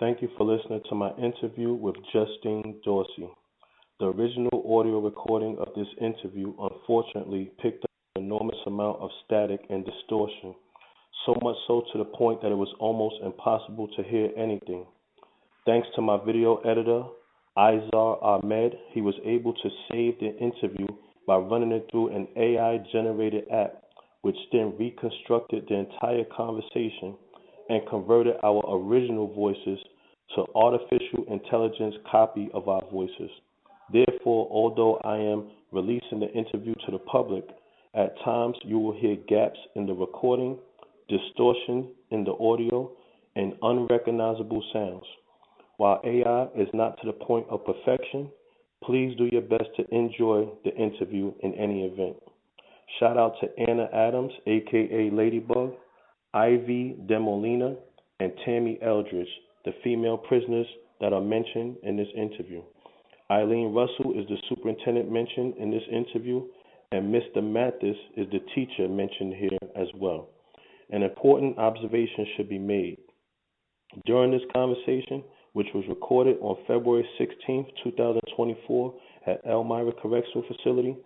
Thank you for listening to my interview with Justine Dorsey. The original audio recording of this interview unfortunately picked up an enormous amount of static and distortion, so much so to the point that it was almost impossible to hear anything. Thanks to my video editor, Izar Ahmed, he was able to save the interview by running it through an AI generated app, which then reconstructed the entire conversation and converted our original voices to artificial intelligence copy of our voices. Therefore, although I am releasing the interview to the public, at times you will hear gaps in the recording, distortion in the audio, and unrecognizable sounds. While AI is not to the point of perfection, please do your best to enjoy the interview in any event. Shout out to Anna Adams, aka Ladybug, Ivy Demolina, and Tammy Eldridge, the female prisoners that are mentioned in this interview. Eileen Russell is the superintendent mentioned in this interview, and Mr. Mathis is the teacher mentioned here as well. An important observation should be made. During this conversation, which was recorded on February 16, 2024 at Elmira Correctional Facility,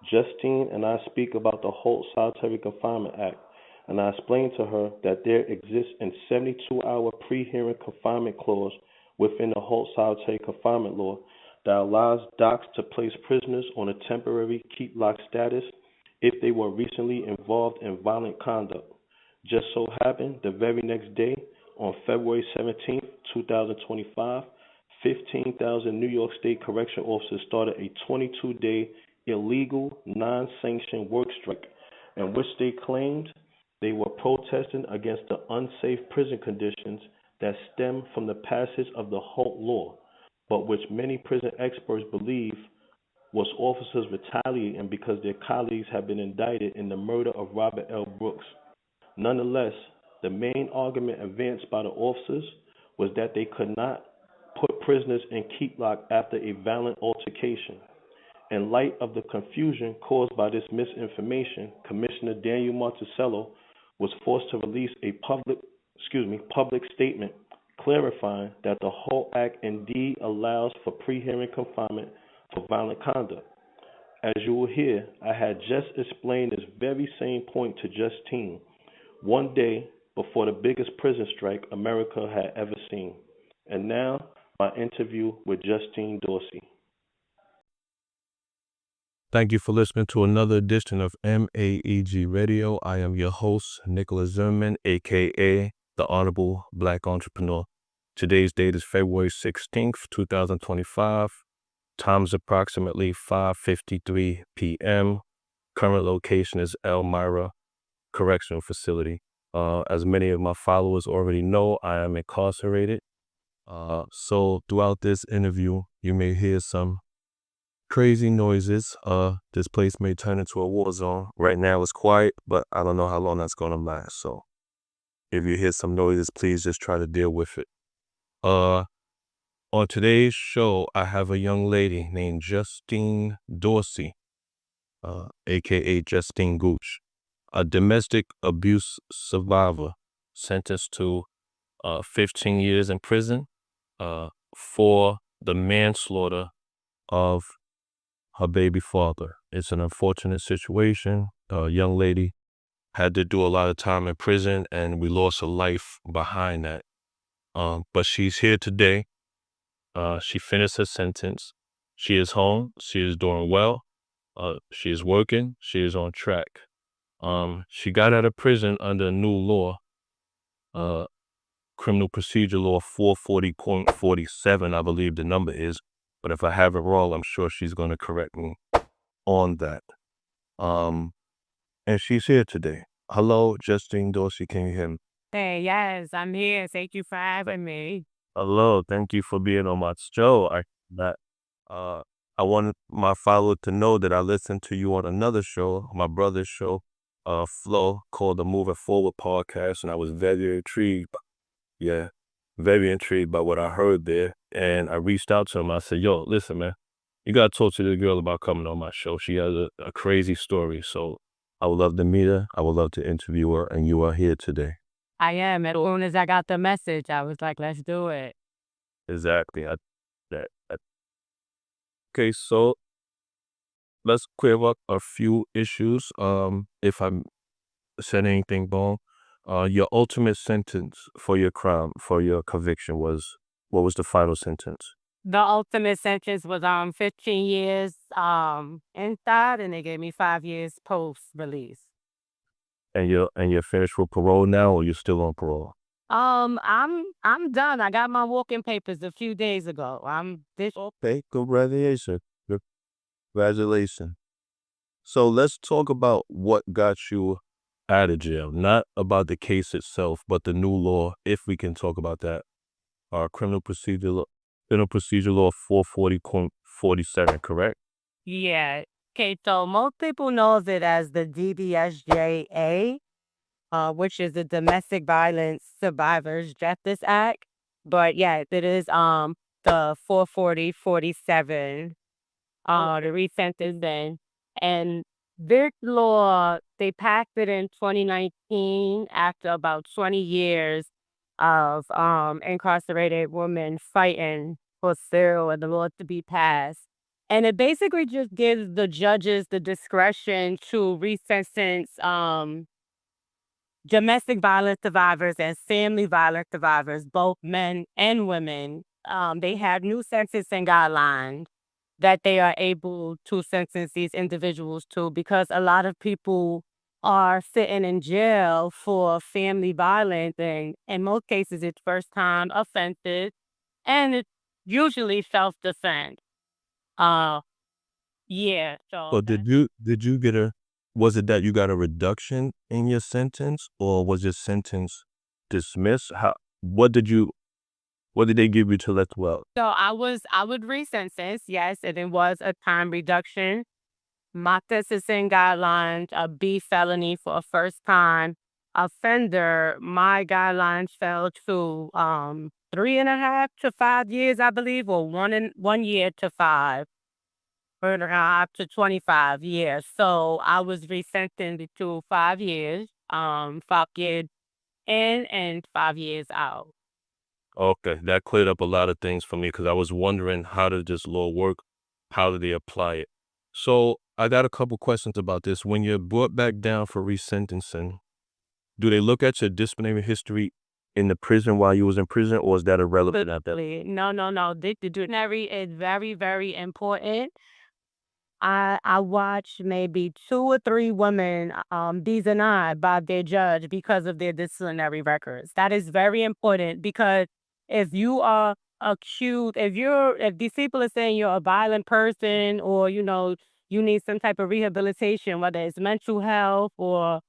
Justine and I speak about the Holt Solitary Confinement Act, and I explained to her that there exists a 72-hour pre-hearing confinement clause within the Holt Solitary Confinement Law that allows docs to place prisoners on a temporary keep lock status if they were recently involved in violent conduct. Just so happened, the very next day, on February 17, 2025, 15,000 New York State correction officers started a 22-day illegal, non-sanctioned work strike in which they claimed they were protesting against the unsafe prison conditions that stem from the passage of the Holt Law, but which many prison experts believe was officers retaliating because their colleagues had been indicted in the murder of Robert L. Brooks. Nonetheless, the main argument advanced by the officers was that they could not put prisoners in keep lock after a violent altercation. In light of the confusion caused by this misinformation, Commissioner Daniel Martuscello was forced to release a public statement clarifying that the Holt Act indeed allows for pre-hearing confinement for violent conduct. As you will hear, I had just explained this very same point to Justine one day before the biggest prison strike America had ever seen. And now, my interview with Justine Dorsey. Thank you for listening to another edition of MAEG Radio. I am your host, Nicholas Zimmerman, a.k.a. the Honorable Black Entrepreneur. Today's date is February 16th, 2025. Time is approximately 5:53 p.m. Current location is Elmira Correctional Facility. As many of my followers already know, I am incarcerated. So throughout this interview, you may hear some crazy noises. This place may turn into a war zone. Right now it's quiet, but I don't know how long that's going to last. So if you hear some noises, please just try to deal with it. On today's show, I have a young lady named Justine Dorsey, aka Justine Gooch, a domestic abuse survivor sentenced to 15 years in prison for the manslaughter of her baby father. It's an unfortunate situation. A young lady had to do a lot of time in prison, and we lost a life behind that. But she's here today. She finished her sentence. She is home. She is doing well. She is working. She is on track. She got out of prison under a new law, Criminal Procedure Law 440.47, I believe the number is. But if I have it wrong, I'm sure she's going to correct me on that. And she's here today. Hello, Justine Dorsey. Can you hear me? Hey, yes, I'm here. Thank you for having me. Hello. Thank you for being on my show. I wanted my followers to know that I listened to you on another show, my brother's show, Flo, called the Moving Forward podcast, and I was very intrigued. Very intrigued by what I heard there. And I reached out to him. I said, yo, listen, man, you got to talk to this girl about coming on my show. She has a crazy story. So I would love to meet her. I would love to interview her. And you are here today. I am. As soon as I got the message, I was like, let's do it. Exactly. Okay, so let's clear up a few issues. If I'm said anything wrong, your ultimate sentence for your crime, for your conviction was, what was the final sentence? The ultimate sentence was 15 years inside, and they gave me 5 years post release. And you're finished with parole now, or you're still on parole? I'm done. I got my walking papers a few days ago. I'm this. Okay, congratulations. Congratulations. So let's talk about what got you out of jail. Not about the case itself, but the new law, if we can talk about that. Criminal procedure law 440.47, correct? Yeah. Okay, so most people knows it as the DDSJA, which is the Domestic Violence Survivors Justice Act. But yeah, it is the 440.47, the resentencing. And this law, they passed it in 2019 after about 20 years of incarcerated women fighting for civil and the law to be passed. And it basically just gives the judges the discretion to resentence domestic violence survivors and family violence survivors, both men and women. They have new sentencing guidelines that they are able to sentence these individuals to, because a lot of people are sitting in jail for family violence, and in most cases it's first time offenses, and it's usually self-defense. Uh yeah, so So did you get was it that you got a reduction in your sentence, or was your sentence dismissed? What did they give you to let well? I would resentence, yes, and it was a time reduction. My sentencing guidelines, a B felony for a first time offender, my guidelines fell to 3.5 to 5 years, I believe, or 1 year to 5.5 to 25 years. So I was resentenced to 5 years, 5 years in and 5 years out. Okay, that cleared up a lot of things for me because I was wondering, how did this law work? How did they apply it? So I got a couple questions about this. When you're brought back down for resentencing, do they look at your disciplinary history in the prison while you was in prison, or is that irrelevant at that? No, no, no. The disciplinary is very, very important. I watched maybe 2 or 3 women be denied by their judge because of their disciplinary records. That is very important, because if you are accused, if these people are saying you're a violent person, or you need some type of rehabilitation, whether it's mental health or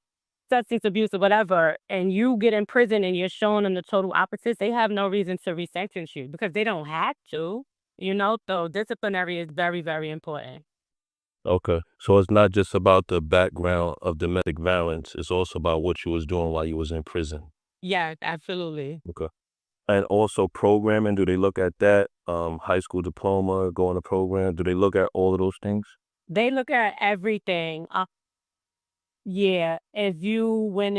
substance abuse or whatever, and you get in prison and you're showing them the total opposites, they have no reason to resentence you because they don't have to. So disciplinary is very, very important. Okay, so it's not just about the background of domestic violence; it's also about what you was doing while you was in prison. Yeah, absolutely. Okay, and also programming. Do they look at that? High school diploma, going to program. Do they look at all of those things? They look at everything. Yeah, if you were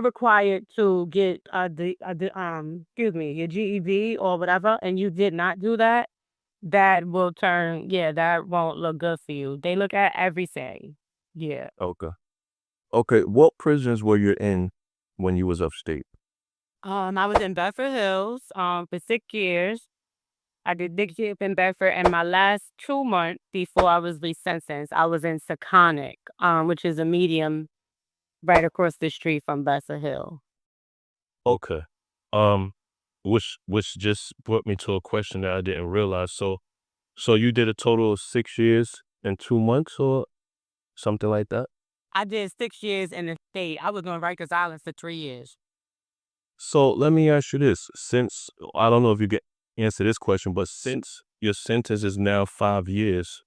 required to get excuse me, your GED or whatever, and you did not do that, that won't look good for you. They look at everything. Yeah. Okay. Okay, what prisons were you in when you was upstate? I was in Bedford Hills for 6 years. I did 6 years in Bedford, and my last 2 months before I was resentenced, I was in Seconic, which is a medium right across the street from Bedford Hill. Okay. Um, which just brought me to a question that I didn't realize. So you did a total of 6 years and 2 months, or something like that? I did 6 years in the state. I was on Rikers Island for 3 years. So let me ask you this: since I don't know if you get answer this question, but since your sentence is now 5 years,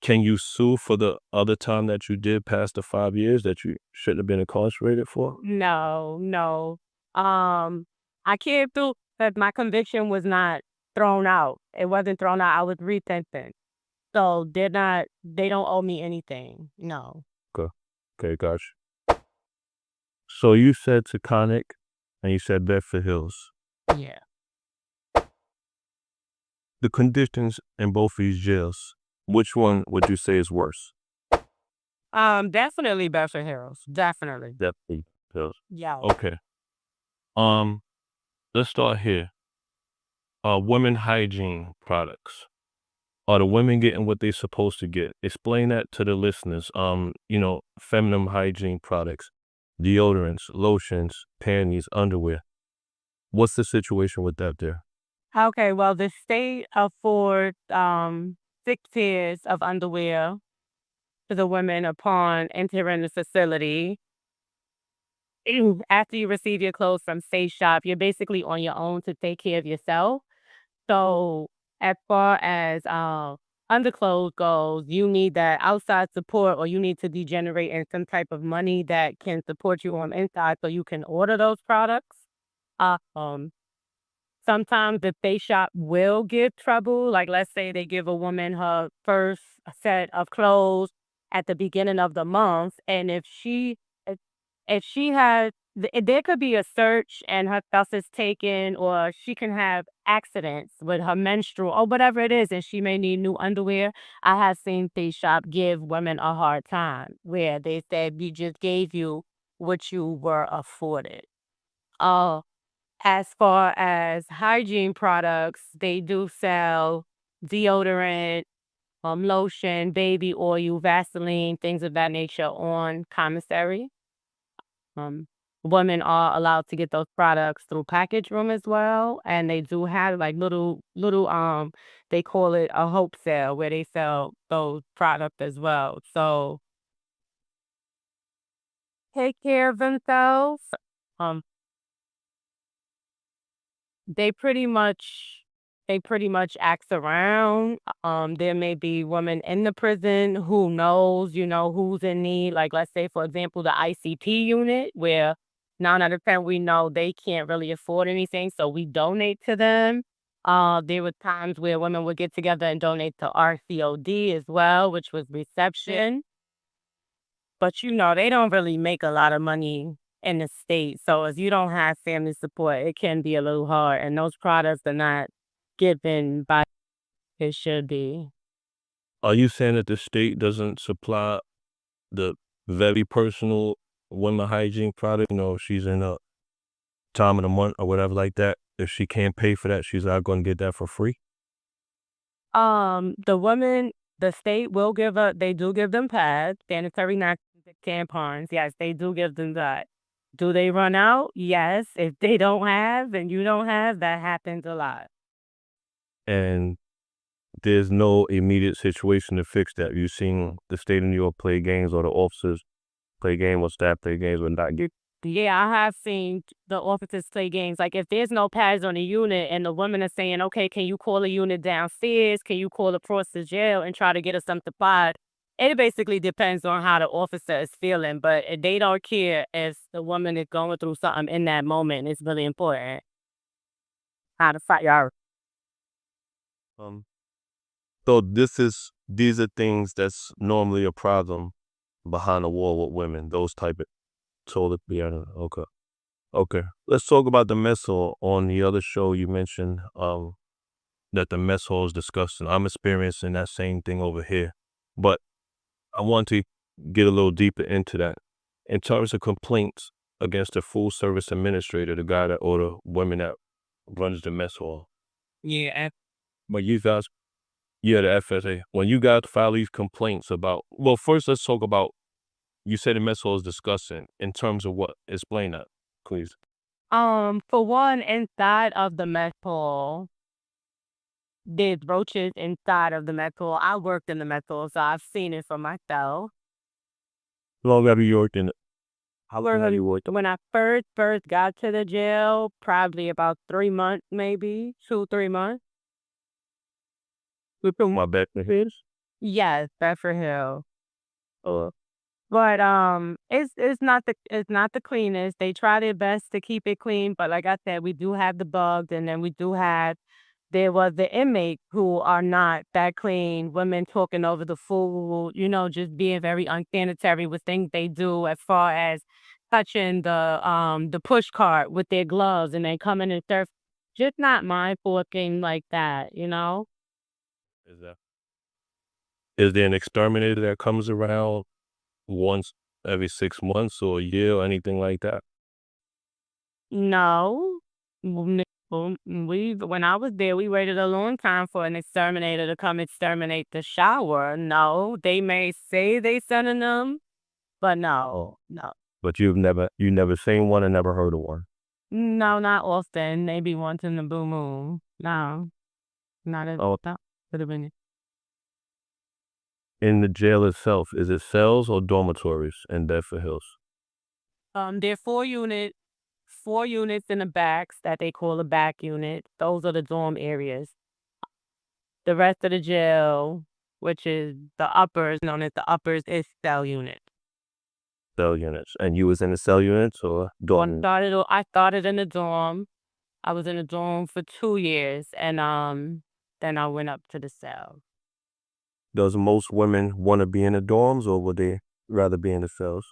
can you sue for the other time that you did past the 5 years that you shouldn't have been incarcerated for? No, no. I can't do, because my conviction was not thrown out. It wasn't thrown out. I was resentenced. So they don't owe me anything. No. Okay. Okay, gotcha. So you said Taconic and you said Bedford Hills. Yeah. the conditions in both these jails, which one would you say is worse? Definitely Beverly Hills. Definitely. Definitely pills. Yeah. Okay. Um, let's start here. Women hygiene products. Are the women getting what they're supposed to get? Explain that to the listeners. Feminine hygiene products, deodorants, lotions, panties, underwear. What's the situation with that there? Okay, well, the state affords 6 pairs of underwear to the women upon entering the facility. After you receive your clothes from Safe Shop, you're basically on your own to take care of yourself. So, as far as underclothes goes, you need that outside support, or you need to be generating some type of money that can support you on the inside, so you can order those products. Um, Sometimes the face shop will give trouble. Like, let's say they give a woman her first set of clothes at the beginning of the month, and if if she has, there could be a search and her stuff is taken, or she can have accidents with her menstrual or whatever it is, and she may need new underwear. I have seen face shop give women a hard time where they said, we just gave you what you were afforded. Uh, as far as hygiene products, they do sell deodorant, lotion, baby oil, Vaseline, things of that nature on commissary. Um, Women are allowed to get those products through package room as well, and they do have like little they call it a hope sale where they sell those products as well. So take care of themselves. Um, They pretty much they pretty much ask around. There may be women in the prison who knows, who's in need. Like, let's say, for example, the ICP unit, where 9 out of 10 we know they can't really afford anything, so we donate to them. There were times where women would get together and donate to RCOD as well, which was reception. But they don't really make a lot of money in the state. So if you don't have family support, it can be a little hard. And those products are not given by it should be. Are you saying that the state doesn't supply the very personal women hygiene product? She's in a time of the month or whatever like that. If she can't pay for that, she's not going to get that for free. The women, the state will they do give them pads, sanitary napkins, and tampons. Yes, they do give them that. Do they run out? Yes. If they don't have and you don't have, that happens a lot. And there's no immediate situation to fix that. You've seen the state of New York play games, or the officers play games, or staff play games with not get. Yeah, I have seen the officers play games. Like, if there's no pads on the unit and the women are saying, okay, can you call a unit downstairs? Can you call across the jail and try to get us some supplies? It basically depends on how the officer is feeling, but they don't care if the woman is going through something in that moment. It's really important how to fight y'all. Um, so these are things that's normally a problem behind the wall with women. Those type of toilet piano. Okay. Okay. Let's talk about the mess hall. On the other show, you mentioned that the mess hall is disgusting. I'm experiencing that same thing over here, but I want to get a little deeper into that. In terms of complaints against the full service administrator, the guy or the women that runs the mess hall. Yeah. But you guys, yeah, the FSA. When you guys file these complaints about, well, first let's talk about. You said the mess hall is disgusting. In terms of what? Explain that, please. For one, inside of the mess hall, there's roaches inside of the mess hall. I worked in the mess hall, so I've seen it for myself. How long have you worked in it? How long have you worked? When I first got to the jail, probably about 3 months, maybe 2, 3 months. My back is. Yes, Bedford Hill. But it's not the cleanest. They try their best to keep it clean, but like I said, we do have the bugs, and then there was the inmates who are not that clean, women talking over the food, just being very unsanitary with things they do, as far as touching the push cart with their gloves, and then coming and serve. Just not mindful of things like that, you know? Is that is there an exterminator that comes around once every 6 months or a year or anything like that? No. When I was there, we waited a long time for an exterminator to come exterminate the shower. No, they may say they sending them, but Oh, no, no. but you never seen one and never heard of one. No, not often. Maybe once in the blue moon. No, not as Oh, that could have been. in the jail itself, is it cells or dormitories in Bedford Hills? There are 4 units in the backs that they call a back unit. Those are the dorm areas. The rest of the jail, which is the uppers, known as the uppers, is cell unit. Cell units. And you was in the cell units or dorm? I started in the dorm. I was in the dorm for 2 years, and then I went up to the cell. Does most women want to be in the dorms or would they rather be in the cells?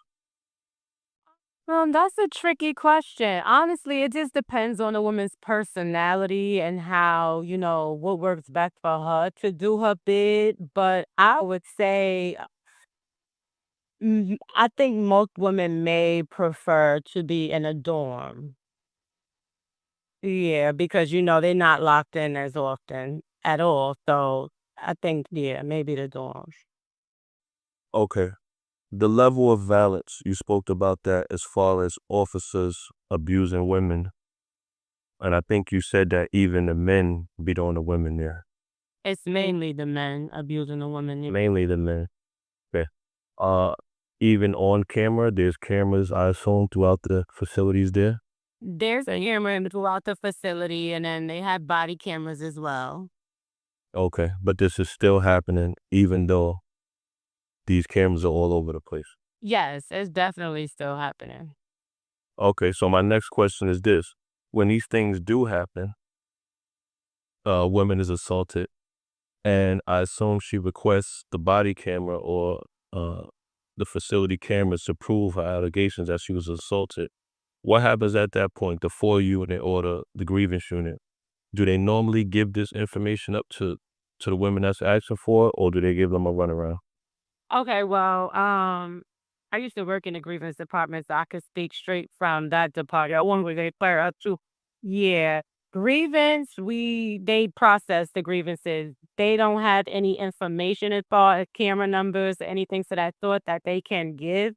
That's a tricky question. Honestly, it just depends on a woman's personality and how, what works best for her to do her bid. But I would say, I think most women may prefer to be in a dorm. Yeah, because, they're not locked in as often at all. So I think, yeah, maybe the dorms. Okay. The level of violence, you spoke about that as far as officers abusing women. And I think you said that even the men beat on the women there. It's mainly the men abusing the women. Mainly the men. Okay. Uh, even on camera, there's cameras, I assume, throughout the facilities there. There's a camera throughout the facility, and then they have body cameras as well. Okay. But this is still happening even though these cameras are all over the place. Yes, it's definitely still happening. Okay. So my next question is this. When these things do happen, woman is assaulted, and I assume she requests the body camera or uh, the facility cameras to prove her allegations that she was assaulted. What happens at that point, the 4 unit or the grievance unit? Do they normally give this information up to the women that's asking for it, or do they give them a runaround? Okay, well, I used to work in the grievance department, so I could speak straight from that department. I want to they clear up too. Yeah, grievance. They process the grievances. They don't have any information as far as camera numbers or anything to that sort that they can give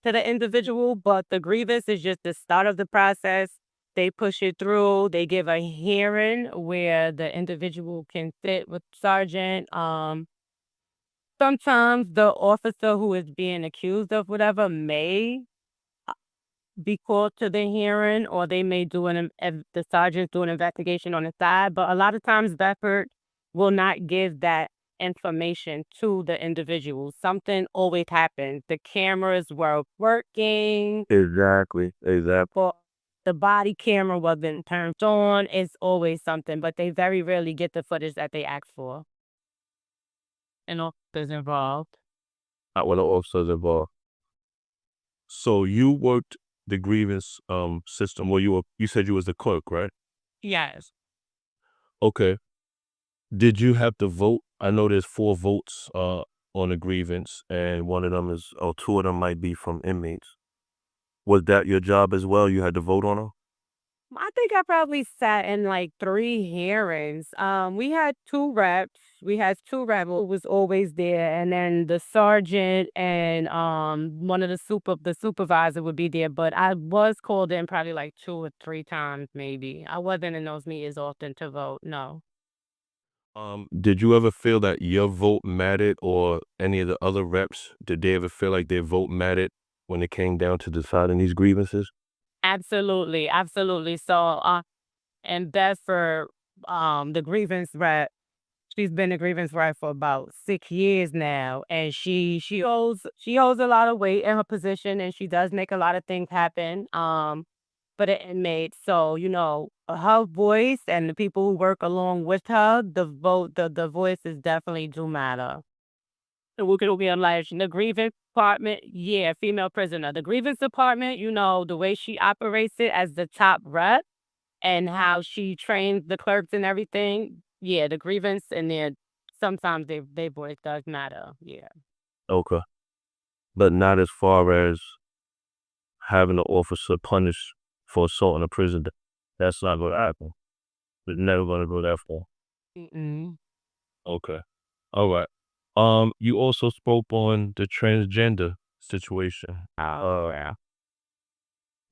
to the individual. But the grievance is just the start of the process. They push it through. They give a hearing where the individual can sit with sergeant. Sometimes the officer who is being accused of whatever may be called to the hearing, or they may do the sergeant do an investigation on the side. But a lot of times, Bedford will not give that information to the individual. Something always happens. The cameras were working, Exactly. or the body camera wasn't turned on. It's always something, but they very rarely get the footage that they ask for. And officers involved. Not when the officers involved. So you worked the grievance system. Well, you said you was the clerk, right? Yes. Okay. Did you have to vote? I know there's 4 votes on a grievance, and one of them is, or 2 of them might be from inmates. Was that your job as well? You had to vote on them? I think I probably sat in like 3 hearings. We had 2 reps. We had 2 reps who was always there, and then the sergeant and one of the supervisor would be there. But I was called in probably like 2 or 3 times, maybe. I wasn't in those meetings often to vote. No. Did you ever feel that your vote mattered, or any of the other reps, did they ever feel like their vote mattered when it came down to deciding these grievances? Absolutely, absolutely. So, and that's for the grievance rep. She's been a grievance rep for about 6 years now, and she holds a lot of weight in her position, and she does make a lot of things happen. For the inmates, so her voice and the people who work along with her, the voices definitely do matter. And we're gonna be like the grievance department, yeah, female prisoner. The grievance department, the way she operates it as the top rep. and how she trains the clerks and everything. Yeah, the grievance and then sometimes they voice does matter. Yeah. Okay. But not as far as having an officer punished for assault in a prison. That's not gonna happen. It's never gonna go that far. Mm-mm. Okay. All right. You also spoke on the transgender situation. Oh, yeah.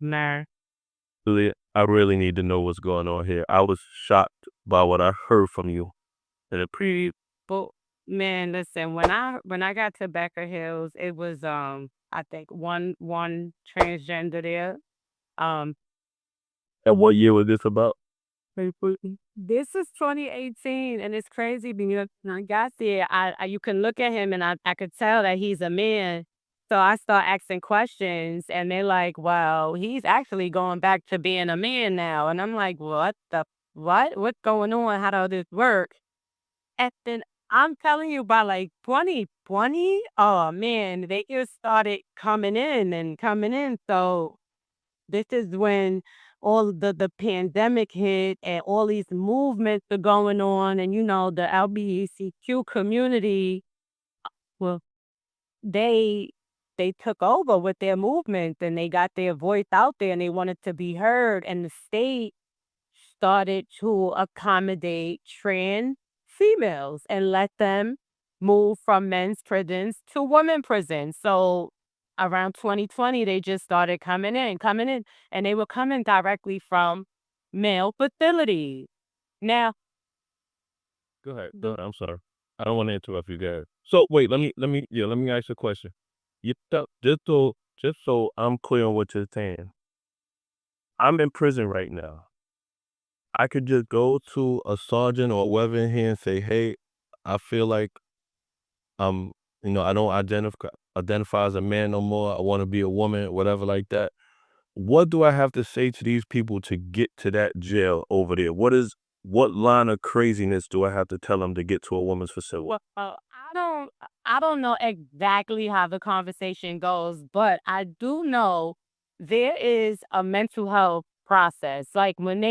Nah. I really need to know what's going on here. I was shocked by what I heard from you. And it pretty But man, listen, when I got to Becker Hills, it was I think one transgender there. Um And what year was this about? this is 2018 and it's crazy because when I got there, I you can look at him and I could tell that he's a man. So I start asking questions and they're like, well, he's actually going back to being a man now. And I'm like, what? What's going on? How does this work? And then I'm telling you by like 2020, oh man, they just started coming in and coming in. So this is when all the pandemic hit and all these movements are going on and the LGBTQ community, well, they they took over with their movement and they got their voice out there and they wanted to be heard and the state started to accommodate trans females and let them move from men's prisons to women prisons. So around 2020, they just started coming in, and they were coming directly from male facilities. Now, Go ahead. Go the ahead. I'm sorry. I don't want to interrupt you guys. So wait, let me ask you a question. Just so I'm clear on what you're saying. I'm in prison right now. I could just go to a sergeant or whoever in here and say, hey, I feel like I'm, I don't identify as a man no more. I want to be a woman, whatever like that. What do I have to say to these people to get to that jail over there? What line of craziness do I have to tell them to get to a woman's facility? Well, I don't know exactly how the conversation goes, but I do know there is a mental health process. Like when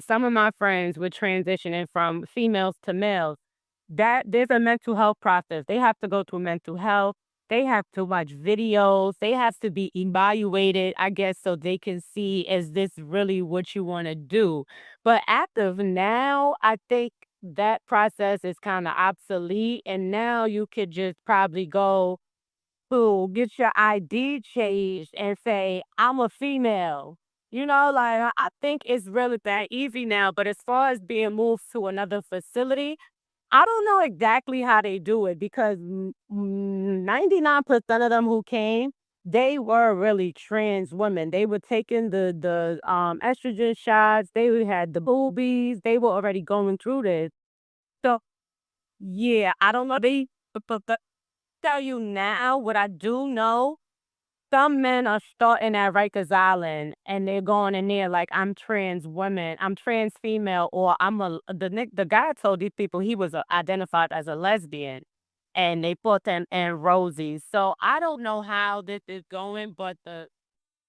some of my friends were transitioning from females to males, that there's a mental health process. They have to go through mental health. They have to watch videos. They have to be evaluated, I guess, so they can see, is this really what you want to do? But after now, I think that process is kind of obsolete. And now you could just probably go to get your ID changed and say, I'm a female. Like I think it's really that easy now. But as far as being moved to another facility, I don't know exactly how they do it because 99% of them who came, they were really trans women. They were taking the estrogen shots. They had the boobies. They were already going through this. So yeah, I don't know. But tell you now what I do know. Some men are starting at Rikers Island and they're going in there like I'm trans woman, I'm trans female, or the guy told these people he was identified as a lesbian, and they put them in Rosie's. So I don't know how this is going, but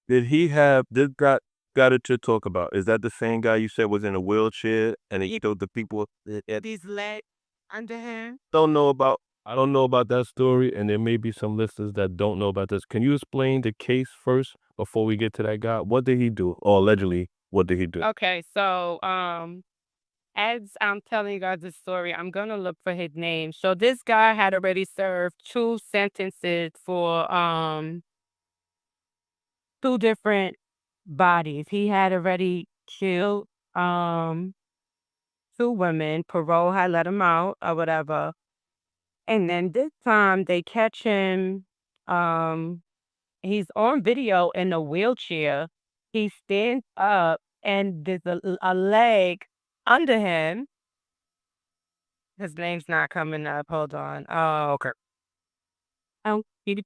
Did he have this guy that you talk about? Is that the same guy you said was in a wheelchair and he told the people that these legs under him. don't know about? I don't know about that story, and there may be some listeners that don't know about this. Can you explain the case first before we get to that guy? What did he do? Or allegedly, what did he do? Okay, so as I'm telling you guys this story, I'm gonna look for his name. So this guy had already served two sentences for two different bodies. He had already killed um two women. Parole had let him out or whatever. And then this time they catch him. Um, he's on video in a wheelchair. He stands up and there's a leg under him. His name's not coming up. Hold on. Oh, okay.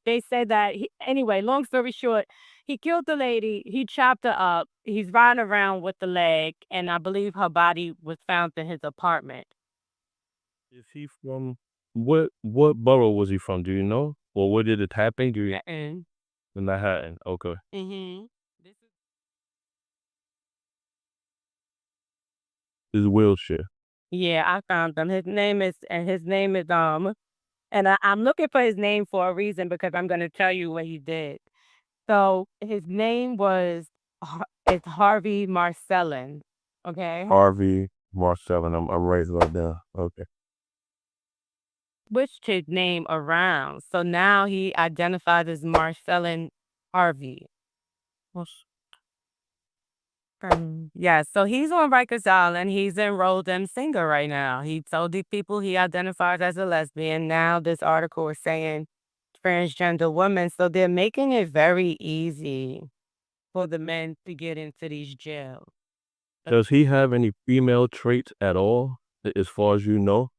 They said that anyway, long story short, he killed the lady, he chopped her up, he's riding around with the leg, and I believe her body was found in his apartment. Is he from what borough was he from? Do you know? Or where did it happen? Do you And in Manhattan? Okay. mm-hmm. This is his wheelchair. Yeah, I found him. And I'm looking for his name for a reason because I'm gonna tell you what he did. So his name was it's Harvey Marcellin. Okay. Harvey Marcellin. I'm writing right down. Okay. Switched his name around. So now he identifies as Marcellin Harvey. Yeah, so he's on Rikers Island. He's enrolled in singer right now. He told the people he identifies as a lesbian. Now this article is saying transgender woman. So they're making it very easy for the men to get into these jails. Does he have any female traits at all, as far as you know?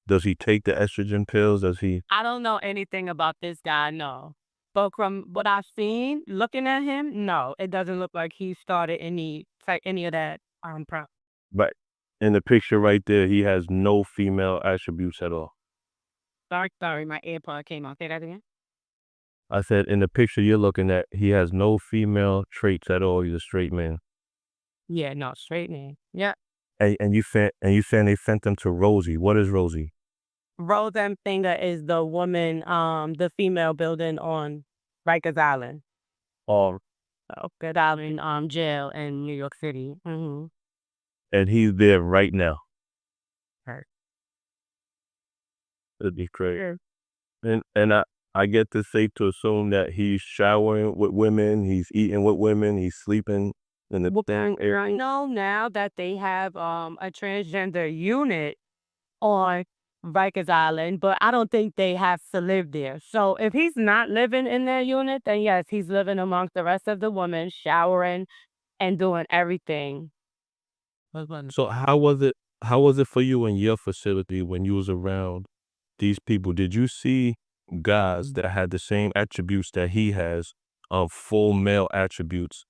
Does he take the estrogen pills? Does he? I don't know anything about this guy, no. But from what I've seen, looking at him, no, it doesn't look like he started any of that pro. But in the picture right there, he has no female attributes at all. Sorry, my AirPod came off. Say that again. I said in the picture you're looking at, he has no female traits at all. He's a straight man. Yeah, no, straight man. Yeah. And you saying they sent them to Rosie. What is Rosie? Roseanne Singer is the woman, the female building on Rikers Island. Oh, Rikers Island jail in New York City. Mm-hmm. and he's there right now. Right. That'd be crazy. Yeah. And I get this safe to assume that he's showering with women, he's eating with women, he's sleeping in the I know now that they have a transgender unit on Rikers Island, but I don't think they have to live there. So if he's not living in their unit, then yes, he's living amongst the rest of the women, showering and doing everything. So how was it for you in your facility when you was around these people? Did you see guys that had the same attributes that he has, full male attributes,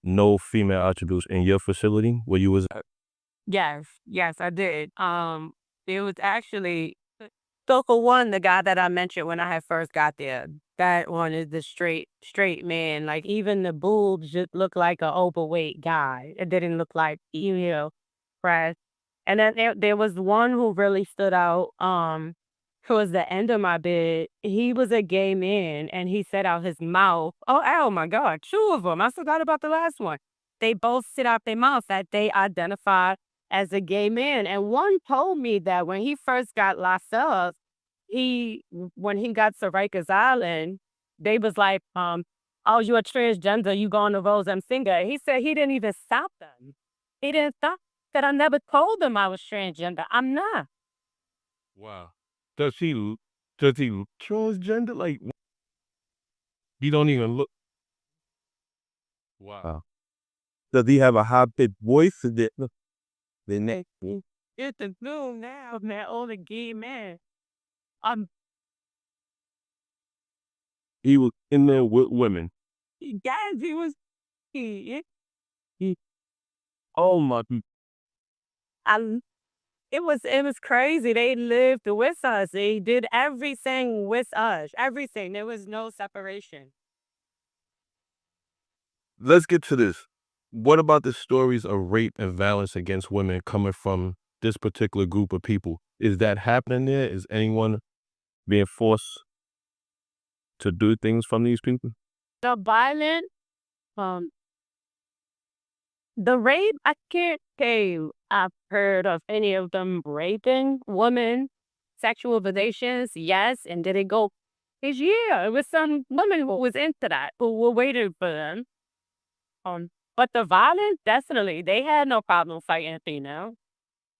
no female attributes in your facility where you was at? Yes, I did. It was actually so for one, the guy that I mentioned when I had first got there, that one is the straight man. Like even the boobs just looked like a overweight guy. It didn't look like fresh. And then there was one who really stood out. Towards the end of my bid, he was a gay man, and he set out his mouth. Oh my God, two of them. I forgot about the last one. They both sit out their mouth that they identify as a gay man. And one told me that when he first got locked up, when he got to Rikers Island, they was like, oh, you're a transgender, you going to Rose M. Singer. He said he didn't even stop them. He didn't stop. That I never told them I was transgender. I'm not. Wow. Does he transgender? Like, he don't even look. Wow. Does he have a high pitched voice? The neck. It's the new now, man. Older gay man. He was in there with women. Guys, he was. He, Oh my. I, it was crazy. They lived with us. They did everything with us. Everything. There was no separation. Let's get to this. What about the stories of rape and violence against women coming from this particular group of people? Is that happening there? Is anyone being forced to do things from these people? The violent, um, the rape, I can't say I've heard of any of them raping women. Sexual relations, yes. And did it go? Yeah, it was some women who was into that, who were waiting for them. But the violence, definitely, they had no problem fighting female.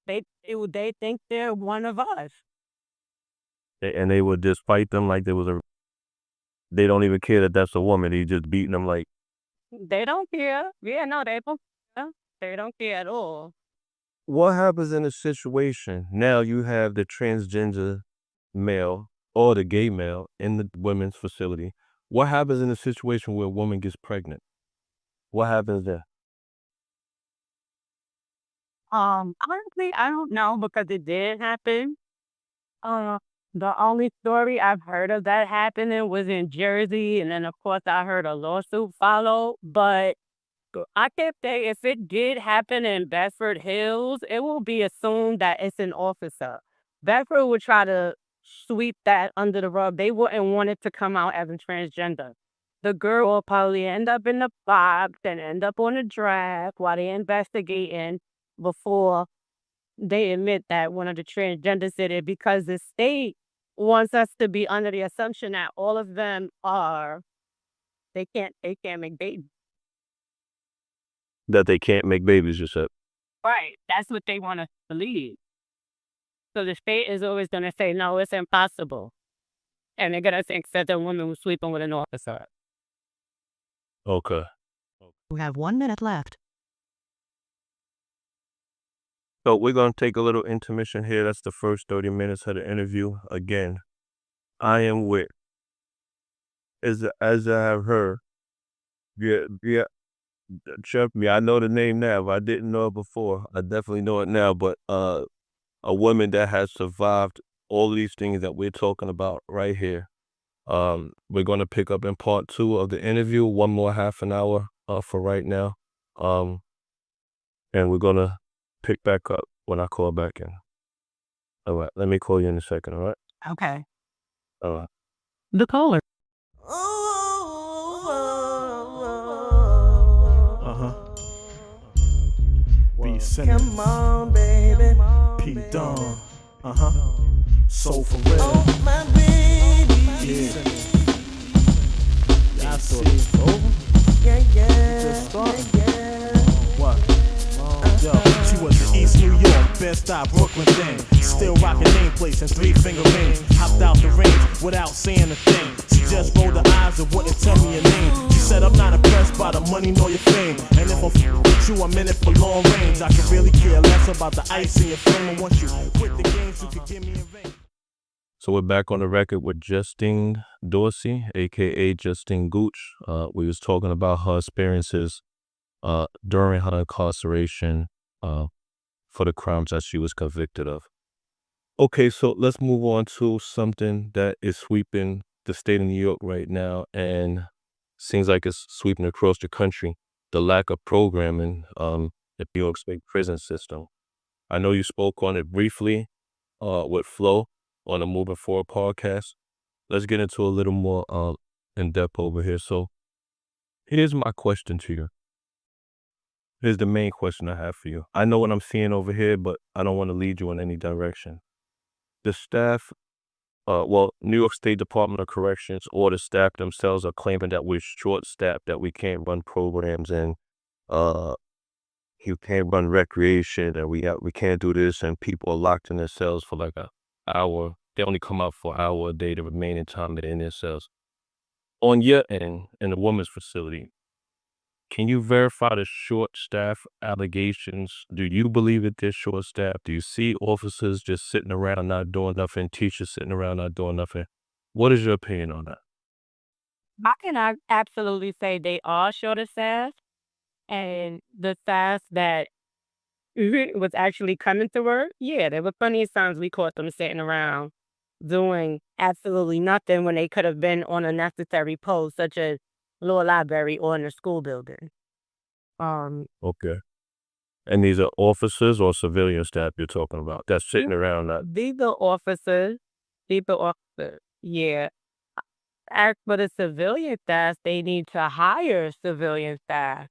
They think they're one of us. And they would just fight them like there was a. They don't even care that that's a woman. They just beating them like. They don't care. Yeah, no, they don't care. They don't care at all. What happens in a situation? Now you have the transgender male or the gay male in the women's facility. What happens in a situation where a woman gets pregnant? What happens there? Honestly, I don't know because it did happen. Uh, the only story I've heard of that happening was in Jersey, and then of course I heard a lawsuit follow. But I kept saying if it did happen in Bedford Hills, it will be assumed that it's an officer. Bedford would try to sweep that under the rug. They wouldn't want it to come out as a transgender. The girl will probably end up in the box and end up on a draft while they're investigating before they admit that one of the transgenders did it because the state wants us to be under the assumption that all of them are they can't make babies. That they can't make babies, you said. Right. That's what they want to believe. So the state is always going to say, no, it's impossible. And they're going to think that the woman was sleeping with an officer. Okay. We have 1 minute left. So we're going to take a little intermission here. That's the first 30 minutes of the interview. Again, I am with, as I have heard, trust me, I know the name now. If I didn't know it before, I definitely know it now. But a woman that has survived all these things that we're talking about right here. We're going to pick up in part 2 of the interview, one more half an hour for right now. And we're going to pick back up when I call back in. All right, let me call you in a second, all right? Okay. All right. The caller. B. Simmons. Come on, baby. P. Don. So for real. Oh, my baby. Yeah. I thought it was over. Yeah. Just started. What? Yo, she was in East New York, Bed-Stuy, Brooklyn thing. Still rocking nameplates and 3-finger rings. Hopped out the range without saying a thing. She just rolled her eyes and wouldn't tell me a name. She said, I'm not impressed by the money nor your fame. And if I'm with you, I'm in it for long range. I can really care less about the ice in your flame. And once you quit the games, you could give me a ring. So we're back on the record with Justine Dorsey, a.k.a. Justine Gooch. We was talking about her experiences during her incarceration for the crimes that she was convicted of. Okay, so let's move on to something that is sweeping the state of New York right now and seems like it's sweeping across the country, the lack of programming in the New York State prison system. I know you spoke on it briefly with Flo on the Moving Forward podcast. Let's get into a little more in depth over here. So here's my question to you. Here's the main question I have for you. I know what I'm seeing over here, but I don't want to lead you in any direction. The staff, New York State Department of Corrections or the staff themselves are claiming that we're short-staffed, that we can't run programs and you can't run recreation and we can't do this, and people are locked in their cells for like an hour. They only come out for an hour a day. The remaining time they're in their cells. On your end, in the women's facility, can you verify the short staff allegations? Do you believe that they're short staff? Do you see officers just sitting around not doing nothing, teachers sitting around not doing nothing? What is your opinion on that? I can absolutely say they are short of staff, and the staff that was actually coming to work, yeah, there were plenty of times we caught them sitting around doing absolutely nothing when they could have been on a necessary post, such as law library or in a school building. Okay. And these are officers or civilian staff you're talking about that's sitting around not? These are officers. Yeah. As for the civilian staff, they need to hire civilian staff.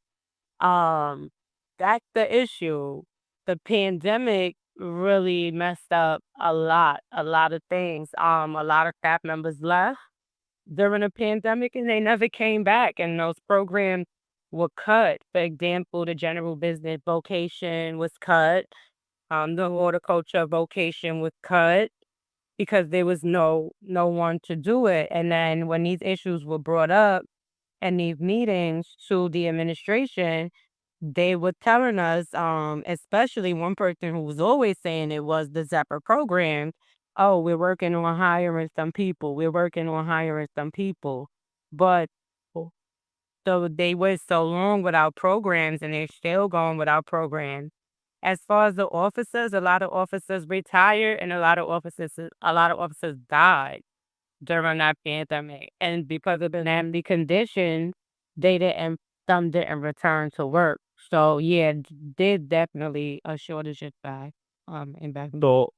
That's the issue. The pandemic really messed up a lot of things. A lot of staff members left during the pandemic and they never came back, and those programs were cut. For example, the general business vocation was cut. The horticulture vocation was cut because there was no one to do it. And then when these issues were brought up in these meetings to the administration, they were telling us, especially one person who was always saying it was the Zephyr program. Oh, we're working on hiring some people. We're working on hiring some people. But so they went so long without programs and they're still going without programs. As far as the officers, a lot of officers retired and a lot of officers died during that pandemic. And because of the family condition, they didn't some didn't return to work. So yeah, there's definitely a shortage of back in back. So,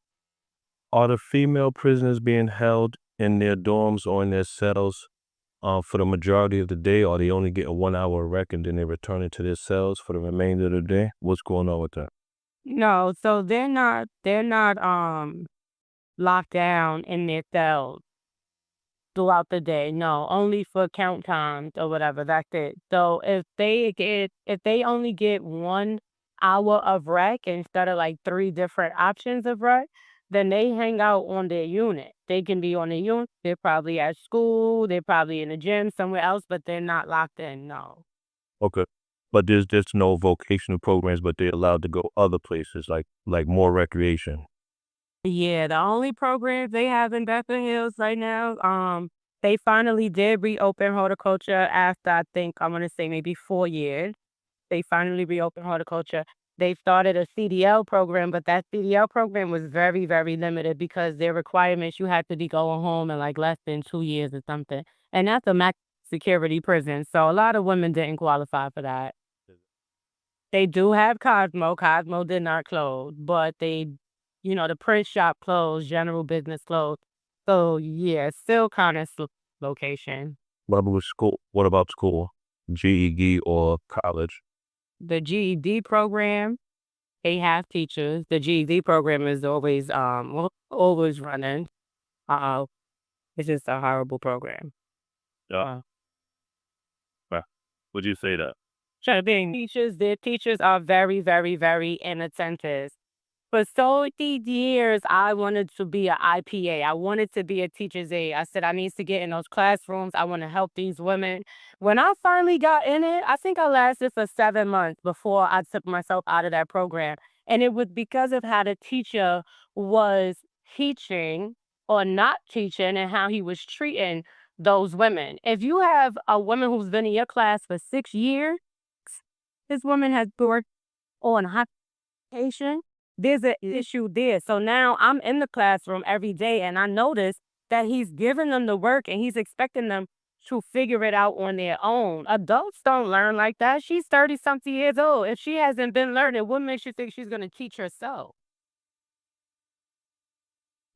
are the female prisoners being held in their dorms or in their cells for the majority of the day, or they only get a 1 hour rec and then they return into their cells for the remainder of the day? What's going on with that? No, so they're not locked down in their cells throughout the day. No, only for count times or whatever. That's it. So if they only get 1 hour of rec instead of like three different options of rec, then they hang out on their unit. They can be on the unit. They're probably at school. They're probably in the gym somewhere else, but they're not locked in. No. Okay. But there's just no vocational programs, but they're allowed to go other places, like more recreation. Yeah, the only programs they have in Beverly Hills right now, they finally did reopen horticulture after I think I want to say maybe 4 years. They finally reopened horticulture. They started a CDL program, but that CDL program was very, very limited because their requirements you had to be going home in like less than 2 years or something, and that's a max security prison. So a lot of women didn't qualify for that. They do have Cosmo. Cosmo did not close, but the print shop closed, general business closed. So yeah, still kind of location. What about school? What about school? GED or college? The GED program, they have teachers. The GED program is always running. Uh, it's just a horrible program. Yeah. Would you say that? Sure, being teachers, their teachers are very, very, very inattentive. For so many years, I wanted to be an IPA. I wanted to be a teacher's aide. I said I need to get in those classrooms. I want to help these women. When I finally got in it, I think I lasted for 7 months before I took myself out of that program. And it was because of how the teacher was teaching or not teaching and how he was treating those women. If you have a woman who's been in your class for 6 years, this woman has worked on patient, there's an issue there. So now I'm in the classroom every day and I notice that he's giving them the work and he's expecting them to figure it out on their own. Adults don't learn like that. She's 30 something years old. If she hasn't been learning, what makes you think she's going to teach herself?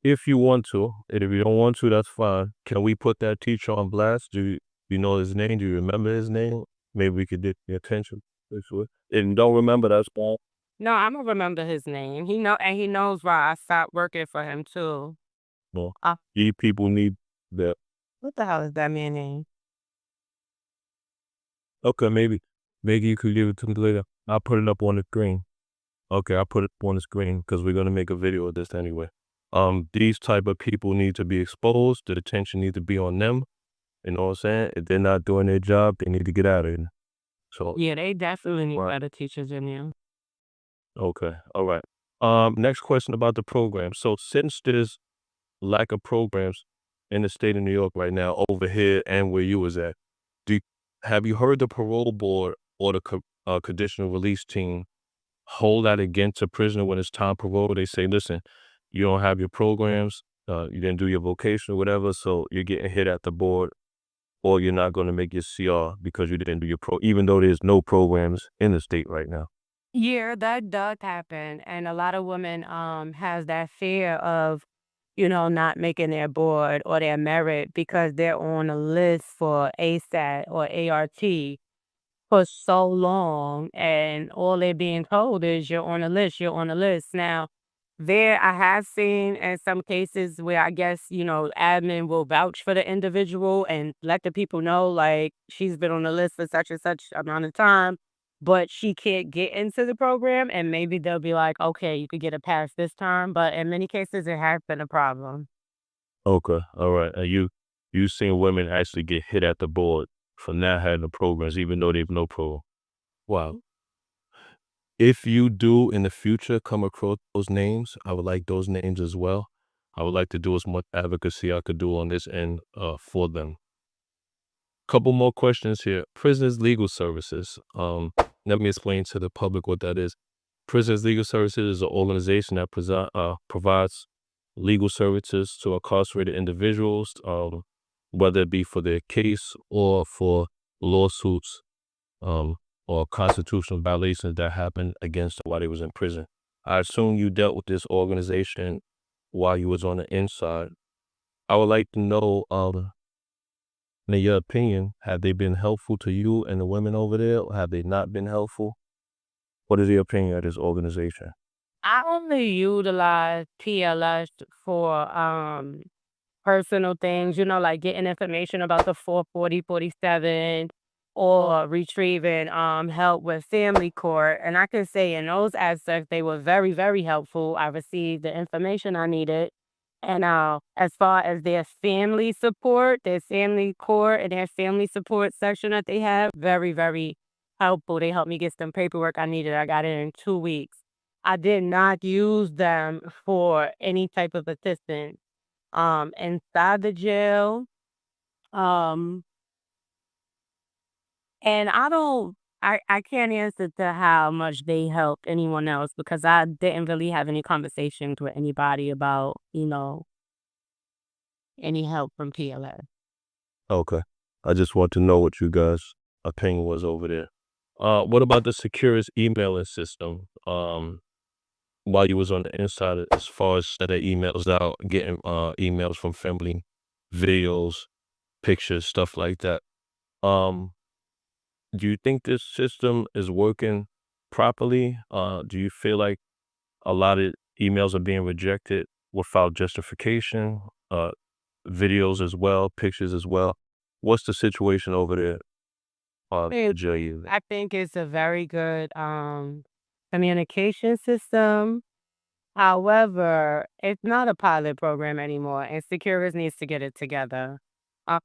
If you want to, and if you don't want to, that's fine. Can we put that teacher on blast? Do you know his name? Do you remember his name? Maybe we could get the attention. And don't remember, that's fine. No, I'm gonna remember his name. He knows why I stopped working for him too. Well, Uh, these people need that. what the hell is that man name? Okay, maybe you could give it to me later. I'll put it up on the screen. Okay, I'll put it up on the screen because we're gonna make a video of this anyway. These type of people need to be exposed. The attention needs to be on them. You know what I'm saying? If they're not doing their job, they need to get out of it. So Yeah, they definitely need Right. better teachers than you. Okay, all right. Next question about the program. So since there's lack of programs in the state of New York right now, over here and where you was at, have you heard the parole board or the conditional release team hold that against a prisoner when it's time parole? They say, listen, you don't have your programs, you didn't do your vocation or whatever, so you're getting hit at the board, or you're not going to make your CR because you didn't do your even though there's no programs in the state right now. Yeah, that does happen, and a lot of women has that fear of, not making their board or their merit because they're on a list for ASAT or ART for so long, and all they're being told is you're on a list, you're on a list. Now, there I have seen in some cases where I guess, admin will vouch for the individual and let the people know like she's been on the list for such and such amount of time, but she can't get into the program and maybe they'll be like, okay, you could get a pass this time. But in many cases it has been a problem. Okay, all right. And you seen women actually get hit at the board for not having the programs, even though they've no program. Wow. If you do in the future come across those names, I would like those names as well. I would like to do as much advocacy I could do on this end for them. Couple more questions here. Prisoners Legal Services. Let me explain to the public what that is. Prisoners Legal Services is an organization that provides legal services to incarcerated individuals, whether it be for their case or for lawsuits or constitutional violations that happened against them while they was in prison. I assume you dealt with this organization while you was on the inside. I would like to know, in your opinion, have they been helpful to you and the women over there, or have they not been helpful? What is your opinion of this organization? I only utilize PLS for personal things, like getting information about the 440, 47, or retrieving help with family court. And I can say in those aspects they were very, very helpful. I received the information I needed. And as far as their family support, their family court and their family support section that they have, very, very helpful. They helped me get some paperwork I needed. I got it in 2 weeks. I did not use them for any type of assistance inside the jail. Um, and I can't answer to how much they helped anyone else because I didn't really have any conversations with anybody about, any help from PLS. Okay. I just want to know what you guys' opinion was over there. What about the Securus emailing system? While you was on the inside, as far as sending emails out, getting emails from family, videos, pictures, stuff like that. Do you think this system is working properly? Do you feel like a lot of emails are being rejected without justification? Videos as well, pictures as well. What's the situation over there? mean, Jail you. I think it's a very good communication system. However, it's not a pilot program anymore, and Securus needs to get it together. Um,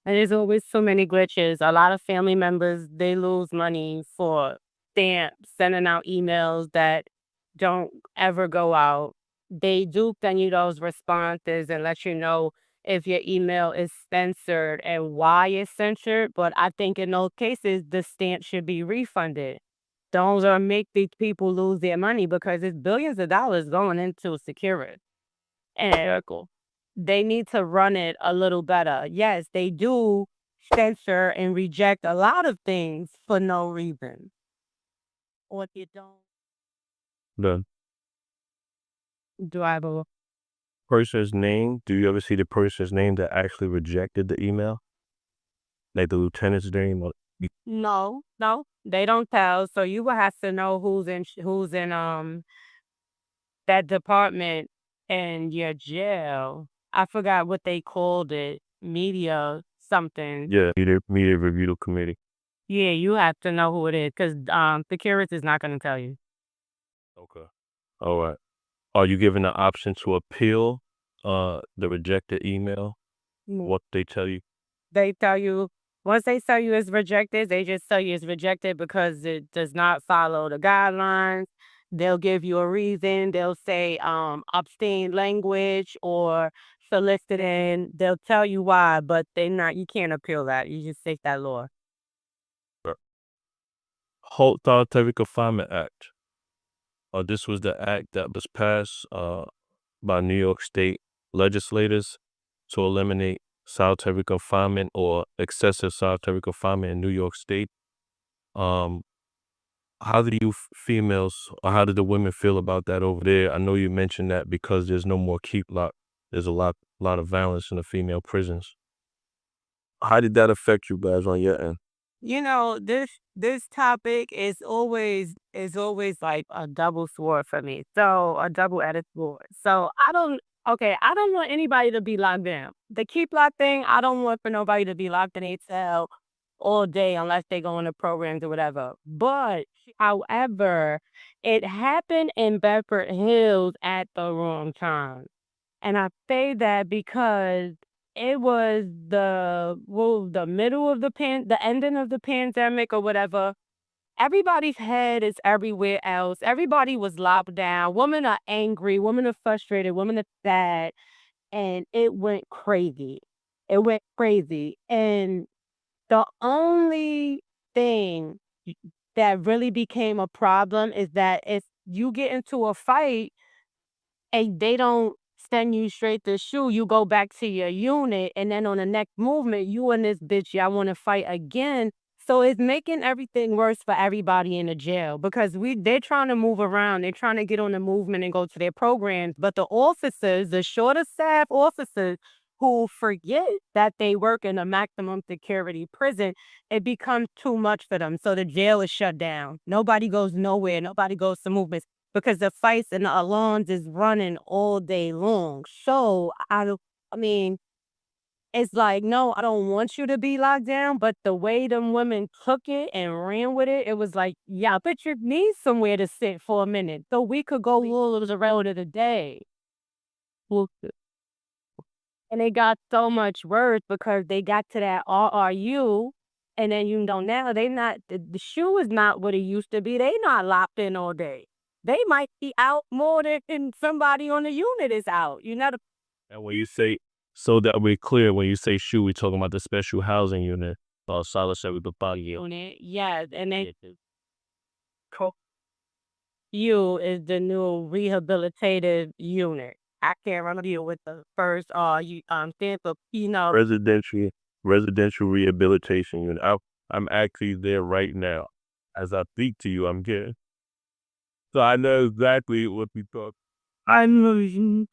And there's always so many glitches. A lot of family members, they lose money for stamps, sending out emails that don't ever go out. They do send you those responses and let you know if your email is censored and why it's censored. But I think in those cases, the stamp should be refunded. Those are make these people lose their money because it's billions of dollars going into Securus and Oracle. They need to run it a little better. Yes, they do censor and reject a lot of things for no reason. Or if you don't, The do I have a person's name, do you ever see the person's name that actually rejected the email? Like the lieutenant's name? Or, no, they don't tell. So you will have to know who's in that department in your jail. I forgot what they called it. Media something. yeah, media review committee. Yeah, you have to know who it is because Securus is not going to tell you. Okay. All right. Are you given the option to appeal the rejected email? Mm. What they tell you? They tell you, once they tell you it's rejected, they just tell you it's rejected because it does not follow the guidelines. They'll give you a reason. They'll say obscene language or soliciting. They'll tell you why, but you can't appeal that. You just take that law. Halt Solitary Confinement Act. This was the act that was passed by New York State legislators to eliminate solitary confinement or excessive solitary confinement in New York State. How do you females, or how did the women feel about that over there? I know you mentioned that because there's no more keep lock, there's a lot of violence in the female prisons. How did that affect you guys on your end? This topic is always like a double sword for me. So a double-edged sword. So I don't want anybody to be locked down. The keep lock thing, I don't want for nobody to be locked in a cell all day unless they go into programs or whatever. But however, it happened in Bedford Hills at the wrong time. And I say that because it was the middle of the ending of the pandemic or whatever. Everybody's head is everywhere else. Everybody was locked down. Women are angry. Women are frustrated. Women are sad. And it went crazy. It went crazy. And the only thing that really became a problem is that if you get into a fight and they don't send you straight to shoot, you go back to your unit, and then on the next movement, you and this bitch, y'all want to fight again So it's making everything worse for everybody in the jail because they're trying to move around. They're trying to get on the movement and go to their programs. But the officers, the shorter staff officers who forget that they work in a maximum security prison, it becomes too much for them. So the jail is shut down. Nobody goes nowhere. Nobody goes to movements because the fights and the alarms is running all day long. So I mean, it's like, no, I don't want you to be locked down. But the way them women took it and ran with it, it was like, yeah, but you need somewhere to sit for a minute so we could go all around of the day. Well, and it got so much worse because they got to that RRU, and then now they not the shoe is not what it used to be. They not locked in all day. They might be out more than somebody on the unit is out. And when you say, so that we're clear, when you say shoe, we're talking about the special housing unit, solitary confinement unit. Yes, and then you is the new rehabilitative unit. I can't remember you with the first stand for residential rehabilitation unit. I'm actually there right now. As I speak to you, I'm here. So I know exactly what we talk. I know you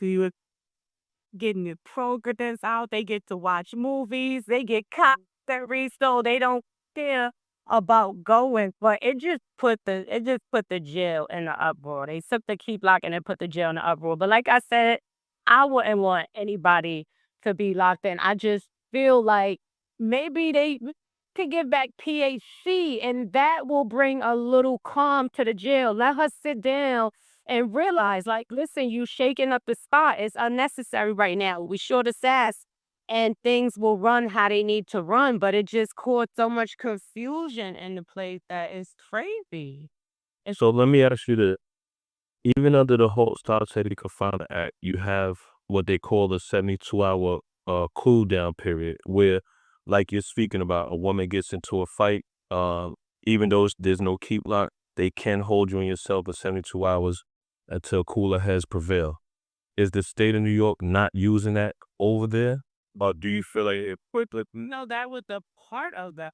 getting the programs out. They get to watch movies. They get content so they don't care about going. But it just put the jail in the uproar. They took the keep lock and then put the jail in the uproar. But like I said, I wouldn't want anybody to be locked in. I just feel like maybe they could give back PHC and that will bring a little calm to the jail. Let her sit down and realize, like, listen, you shaking up the spot. It's unnecessary right now. We short of sass and things will run how they need to run, but it just caused so much confusion in the place that it's crazy. So let me ask you this. Even under the whole Solitary Confinement Act, you have what they call the 72-hour cool down period where, like you're speaking about, a woman gets into a fight, even though there's no keep lock, they can hold you in your cell for 72 hours until cooler heads prevail. Is the state of New York not using that over there? Or do you feel like it quickly? No, that was the part of that.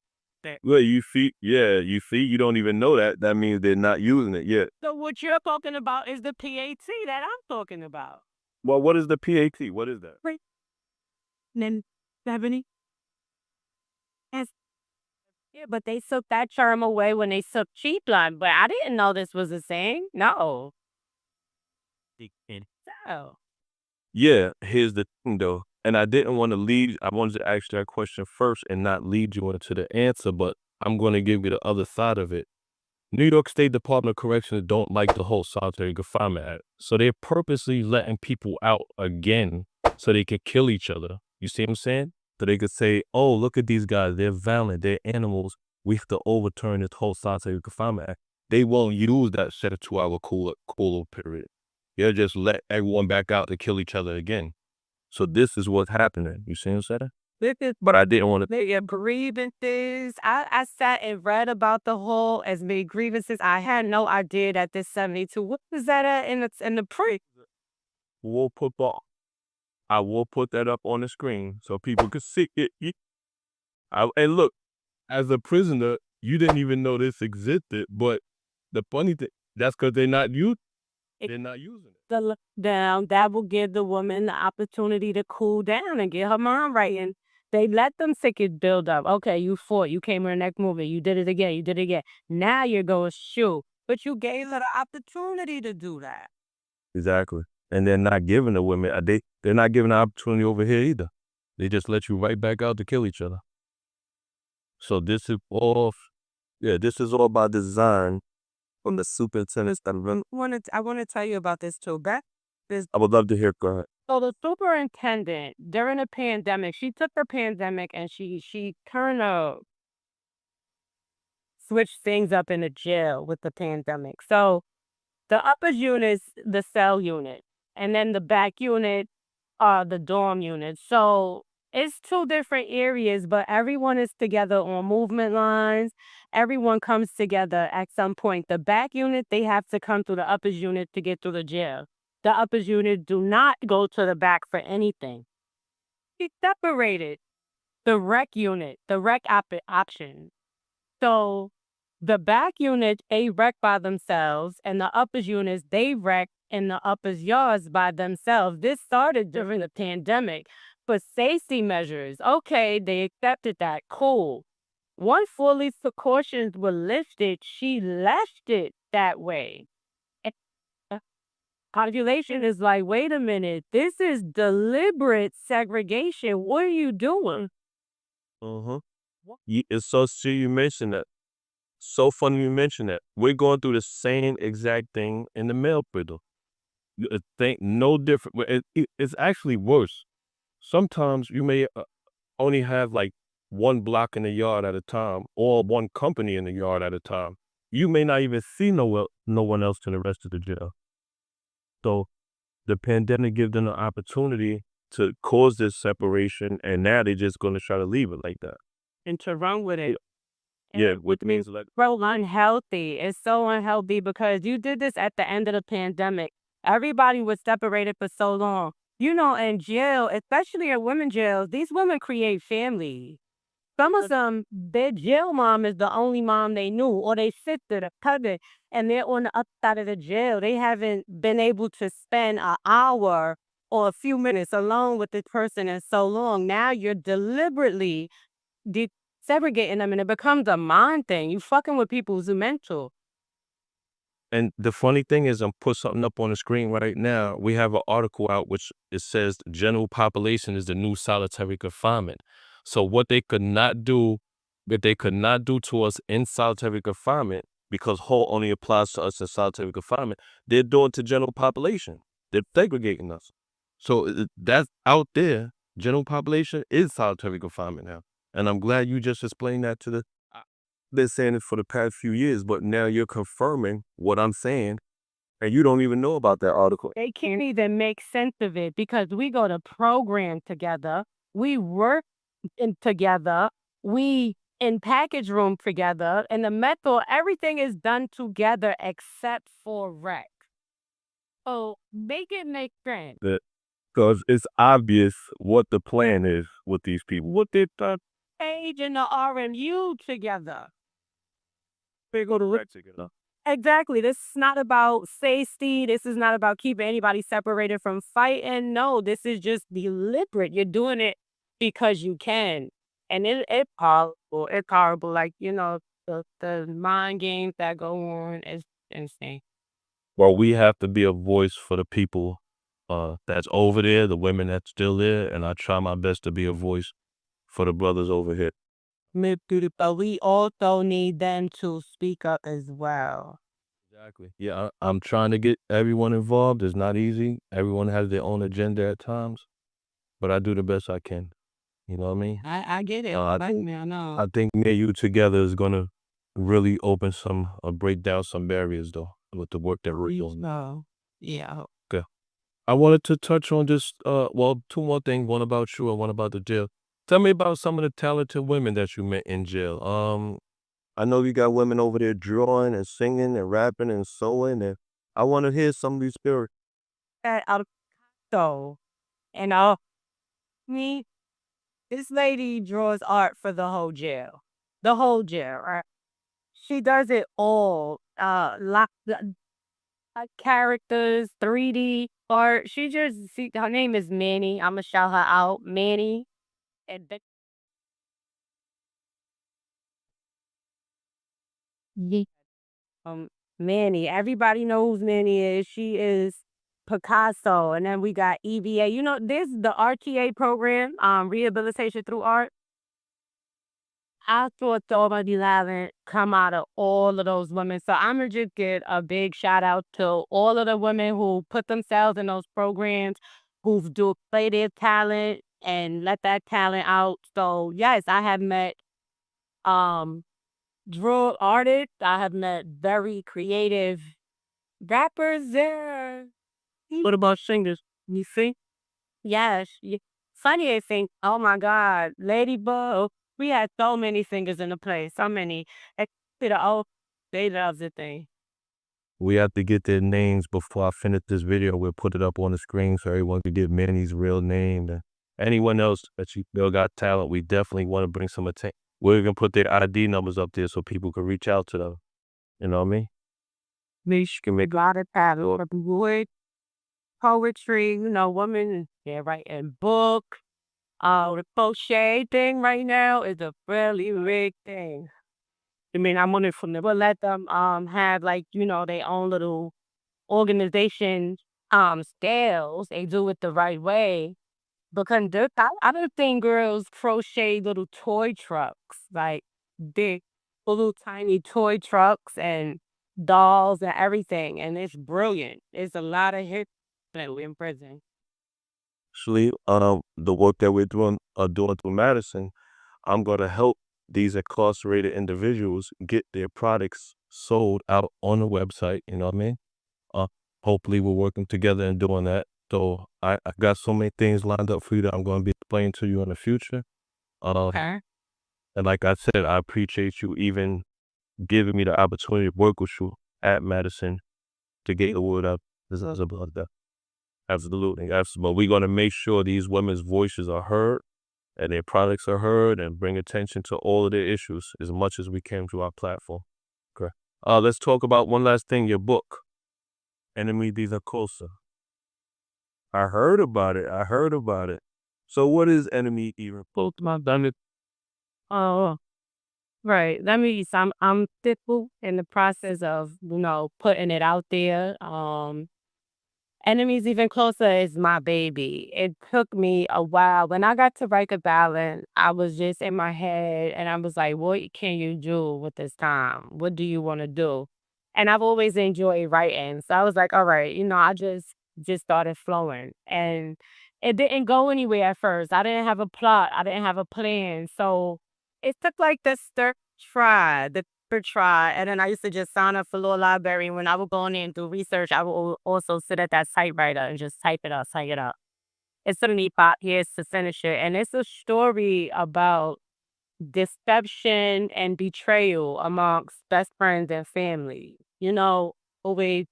Well, you see, you don't even know that. That means they're not using it yet. So what you're talking about is the PAT that I'm talking about. Well, what is the PAT? What is that? Right. And then 70. Yeah, but they took that term away when they took cheap line. But I didn't know this was a thing. No. So. Yeah, here's the thing though. And I didn't want to lead, I wanted to ask that question first and not lead you into the answer, but I'm going to give you the other side of it. New York State Department of Corrections don't like the whole Solitary Confinement Act. So they're purposely letting people out again so they can kill each other. You see what I'm saying? So they could say, oh, look at these guys. They're violent. They're animals. We have to overturn this whole Solitary Confinement Act. They won't use that 72-hour cooler period. They'll just let everyone back out to kill each other again. So this is what's happening. You see what I'm saying? But I didn't want to. They grievances. I sat and read about the whole as many grievances. I had no idea that this 72. What is that at in the pre? I will put that up on the screen so people can see it. And look, as a prisoner, you didn't even know this existed. But the funny thing, that's because they're not using it. The down that will give the woman the opportunity to cool down and get her mind right. And they let them tickets build up. Okay, you fought. You came in the next movie. You did it again. You did it again. Now you're going shoot. But you gave her the opportunity to do that. Exactly. And they're not giving the women, they're not giving the opportunity over here either. They just let you right back out to kill each other. So this is all by design from the superintendent. I want to tell you about this too. I would love to hear. Go ahead. So the superintendent during the pandemic, she took the pandemic and she kind of switched things up in the jail with the pandemic. So the upper unit's the cell unit, and then the back unit the dorm unit. So it's two different areas, but everyone is together on movement lines. Everyone comes together at some point. The back unit, they have to come through the upper unit to get through the jail. The upper unit do not go to the back for anything. It's separated. The rec unit, the rec option. So the back units, they wreck by themselves, and the upper units, they wreck in the upper yards by themselves. This started during the pandemic. For safety measures, okay, they accepted that. Cool. Once fully precautions were lifted, she left it that way. And the population is like, wait a minute, this is deliberate segregation. What are you doing? Uh-huh. It's so true you mentioned that. So funny you mentioned that. We're going through the same exact thing in the male prison. Think no different. It's actually worse. Sometimes you may only have like one block in the yard at a time, or one company in the yard at a time. You may not even see no one else in the rest of the jail. So the pandemic gives them an opportunity to cause this separation, and now they're just going to try to leave it like that. And to run with it. Yeah, which means like So unhealthy. It's so unhealthy because you did this at the end of the pandemic. Everybody was separated for so long. You know, in jail, especially in women jails, these women create family. Some of them, their jail mom is the only mom they knew, or they sister, the cousin, and they're on the other side of the jail. They haven't been able to spend an hour or a few minutes alone with this person in so long. Now you're deliberately segregating them, and it becomes a mind thing. You fucking with people's mental. And the funny thing is, I'm put something up on the screen right now. We have an article out which it says general population is the new solitary confinement. So what they could not do to us in solitary confinement, because Hall only applies to us in solitary confinement, they're doing to general population. They're segregating us. So that's out there. General population is solitary confinement now. And I'm glad you just explained that to been saying it for the past few years, but now you're confirming what I'm saying, and you don't even know about that article. They can't even make sense of it because we go to program together, we work together, we in package room together, and the mental, everything is done together except for rec. Oh, make it make sense. Because it's obvious what the plan is with these people. What they thought. Age and the RMU together. They go to rec together. Exactly. This is not about safety. This is not about keeping anybody separated from fighting. No, this is just deliberate. You're doing it because you can. And it's horrible. It's horrible. Like, you know, the mind games that go on is insane. Well, we have to be a voice for the people that's over there, the women that's still there, and I try my best to be a voice for the brothers over here. But we also need them to speak up as well. Exactly. Yeah, I'm trying to get everyone involved. It's not easy. Everyone has their own agenda at times, but I do the best I can. You know what I mean? I get it. I know. think me and you together is gonna really open break down some barriers though with the work that we're doing. No. Yeah. Okay. I wanted to touch on just two more things. One about you and one about the jail. Tell me about some of the talented women that you met in jail. I know you got women over there drawing and singing and rapping and sewing, and I want to hear some of these stories. So, and me, this lady draws art for the whole jail. The whole jail, right? She does it all. Characters, 3D art. Her name is Manny. I'ma shout her out. Manny. And Manny. Everybody knows who Manny is. She is Picasso. And then we got EVA. You know, this the RTA program, rehabilitation through art. I thought somebody haven't come out of all of those women. So I'm gonna just get a big shout out to all of the women who put themselves in those programs, who do play their talent and let that talent out. So yes, I have met drill artists. I have met very creative rappers there. What about singers? You see? Yes. Funny thing. Oh my God, Ladybug. We had so many singers in the place. So many. They love the thing. We have to get their names before I finish this video. We'll put it up on the screen so everyone can get Manny's real name. And anyone else that you feel got talent, we definitely want to bring some attention. we're gonna put their ID numbers up there so people can reach out to them. You know what I mean? Niche can make A lot of paddle, wood, poetry, women, they're writing book. The crochet thing right now is a really big thing. I mean, I'm wondering from never let them have like, their own little organization scales. They do it the right way. Because I don't think girls crochet little toy trucks, like big little tiny toy trucks and dolls and everything. And it's brilliant. It's a lot of hits in prison. actually the work that we're doing through Madison. I'm gonna help these incarcerated individuals get their products sold out on the website. You know what I mean? Uh, Hopefully we're working together and doing that. So I got so many things lined up for you that I'm going to be explaining to you in the future. Okay. And like I said, I appreciate you even giving me the opportunity to work with you at Madison to get the word out. This is about that. Absolutely. Absolutely. We're going to make sure these women's voices are heard and their products are heard and bring attention to all of their issues as much as we can through our platform. Okay. Let's talk about one last thing, your book, Enemy These Are Closer. I heard about it. So what is Enemy Even Closer? My done it. Oh, right. That means I'm still in the process of, putting it out there. Enemies Even Closer is my baby. It took me a while. When I got to Rikers Island, I was just in my head and I was like, what can you do with this time? What do you want to do? And I've always enjoyed writing. So I was like, all right, I just started flowing. And it didn't go anywhere at first. I didn't have a plot. I didn't have a plan. So it took like the try. And then I used to just sign up for Law Library. And when I would go in there and do research, I would also sit at that typewriter and just type it up, type it up. It took me 5 years to finish it. And it's a story about deception and betrayal amongst best friends and family. Always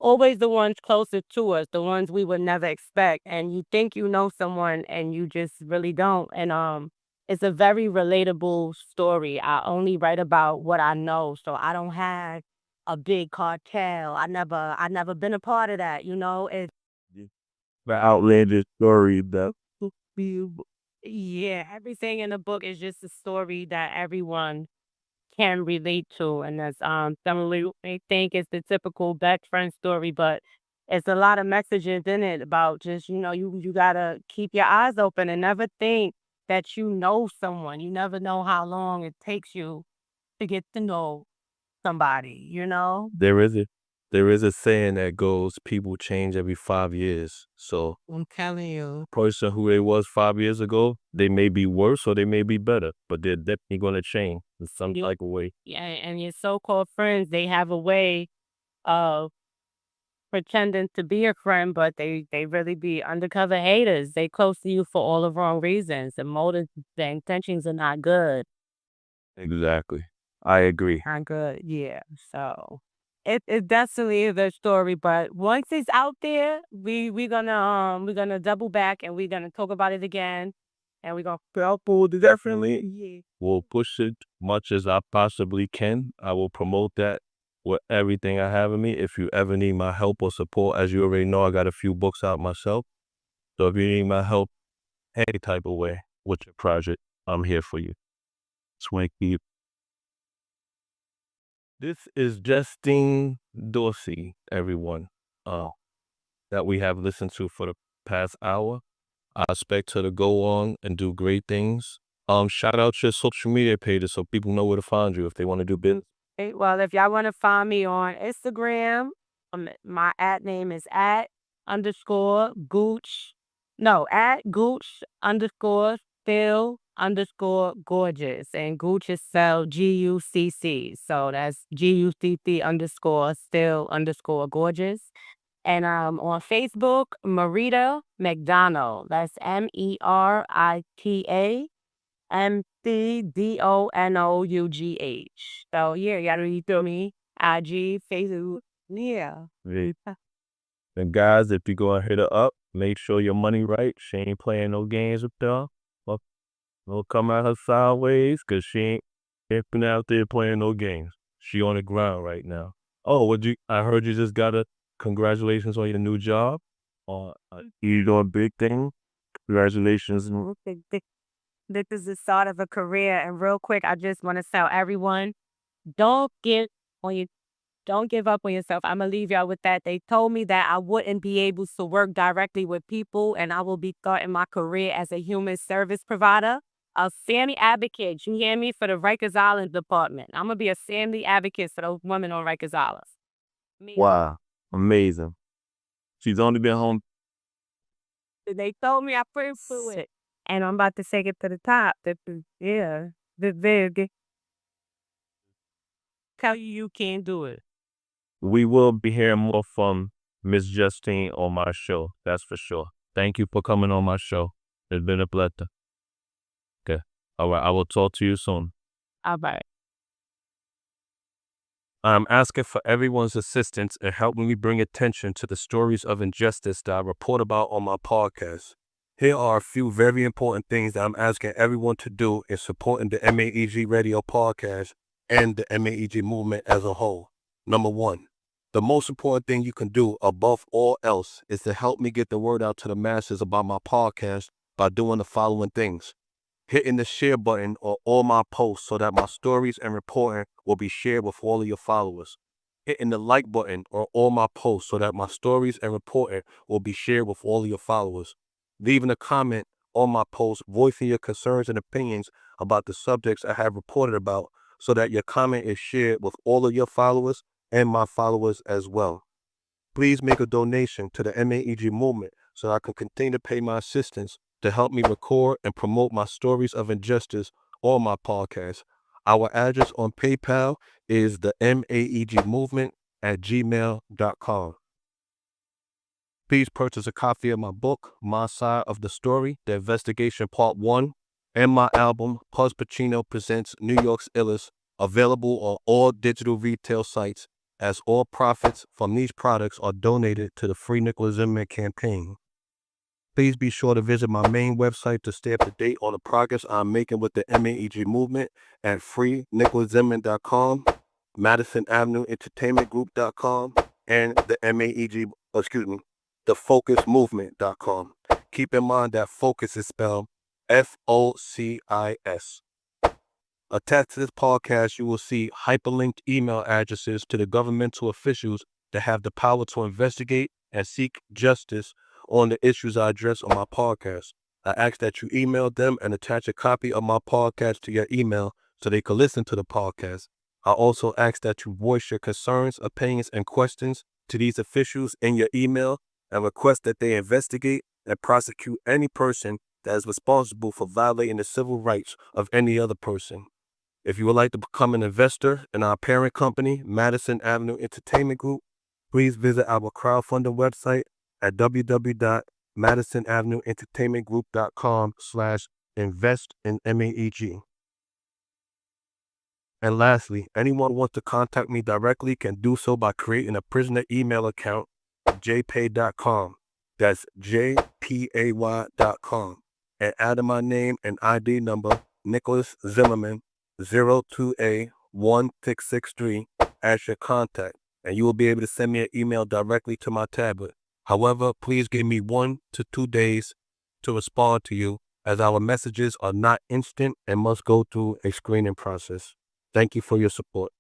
always the ones closest to us, the ones we would never expect. And you think you know someone and you just really don't. And it's a very relatable story. I only write about what I know. So I don't have a big cartel. I never been a part of that, It's The outlandish story that yeah, everything in the book is just a story that everyone can relate to. And that's some of you may think it's the typical best friend story, but it's a lot of messages in it about just, you gotta keep your eyes open and never think that you know someone. You never know how long it takes you to get to know somebody. there is a saying that goes, people change every 5 years. So I'm telling you. person who they was 5 years ago, they may be worse or they may be better, but they're definitely gonna change in some type of way. Yeah, and your so-called friends, they have a way of pretending to be a friend, but they really be undercover haters. They close to you for all the wrong reasons. The motives, the intentions are not good. Exactly. I agree. Not good. Yeah. So it definitely is a story, but once it's out there, we're gonna double back and we're gonna talk about it again, and we're gonna Definitely. yeah. Will push it much as I possibly can. I will promote that with everything I have in me. If you ever need my help or support, as you already know, I got a few books out myself. So if you need my help any type of way with your project, I'm here for you. Swanky. This is Justine Dorsey, everyone, that we have listened to for the past hour. I expect her to go on and do great things. Shout out your social media pages so people know where to find you if they want to do business. Okay, well, if y'all want to find me on Instagram, my at name is at underscore gooch. No, at gooch underscore still underscore gorgeous. And gooch is spelled GUCC. So that's GUCC underscore still underscore gorgeous. And on Facebook, Marita McDonald. That's MeritaMcDonoughh. So yeah, you gotta read through me. IG, Facebook. Yeah. Hey, and guys, if you go and hit her up, make sure your money right. She ain't playing no games with y'all. Don't come at her sideways, cause she ain't been out there playing no games. She on the ground right now. Oh, I heard you just got congratulations on your new job. You doing big thing? Congratulations. This is the start of a career. And real quick, I just want to tell everyone, don't give on your don't give up on yourself. I'm going to leave y'all with that. They told me that I wouldn't be able to work directly with people and I will be starting my career as a human service provider, a family advocate. You hear me? For the Rikers Island department. I'm going to be a family advocate for those women on Rikers Island. Wow. Amazing. She's only been home. They told me I put through it. And I'm about to take it to the top. Yeah. The big. Tell you can't do it. We will be hearing more from Miss Justine on my show. That's for sure. Thank you for coming on my show. It's been a pleasure. Okay. All right. I will talk to you soon. All right. I'm asking for everyone's assistance in helping me bring attention to the stories of injustice that I report about on my podcast. Here are a few very important things that I'm asking everyone to do in supporting the MAEG Radio podcast and the MAEG movement as a whole. Number one, the most important thing you can do above all else is to help me get the word out to the masses about my podcast by doing the following things. Hitting the share button on all my posts so that my stories and reporting will be shared with all of your followers. Hitting the like button on all my posts so that my stories and reporting will be shared with all of your followers. Leaving a comment on my post voicing your concerns and opinions about the subjects I have reported about so that your comment is shared with all of your followers and my followers as well. Please make a donation to the MAEG movement so I can continue to pay my assistants to help me record and promote my stories of injustice on my podcast. Our address on PayPal is the maegmovement@gmail.com. Please purchase a copy of my book, My Side of the Story, The Investigation Part 1, and my album, Puz Pacino Presents New York's Illest, available on all digital retail sites, as all profits from these products are donated to the Free Nicholas Zimmerman campaign. Please be sure to visit my main website to stay up to date on the progress I'm making with the MAEG movement at freenicholaszimmerman.com, Madison Avenue Entertainment Group.com, and thefocusmovement.com. Keep in mind that focus is spelled FOCIS. Attached to this podcast, you will see hyperlinked email addresses to the governmental officials that have the power to investigate and seek justice on the issues I address on my podcast. I ask that you email them and attach a copy of my podcast to your email so they can listen to the podcast. I also ask that you voice your concerns, opinions, and questions to these officials in your email and request that they investigate and prosecute any person that is responsible for violating the civil rights of any other person. If you would like to become an investor in our parent company, Madison Avenue Entertainment Group, please visit our crowdfunding website at www.MadisonAvenueEntertainmentGroup.com/investinMAEG. And lastly, anyone who wants to contact me directly can do so by creating a prisoner email account, jpay.com. That's jpay.com. And adding my name and ID number, Nicholas Zimmerman, 02A1663, as your contact, and you will be able to send me an email directly to my tablet. However, please give me 1 to 2 days to respond to you, as our messages are not instant and must go through a screening process. Thank you for your support.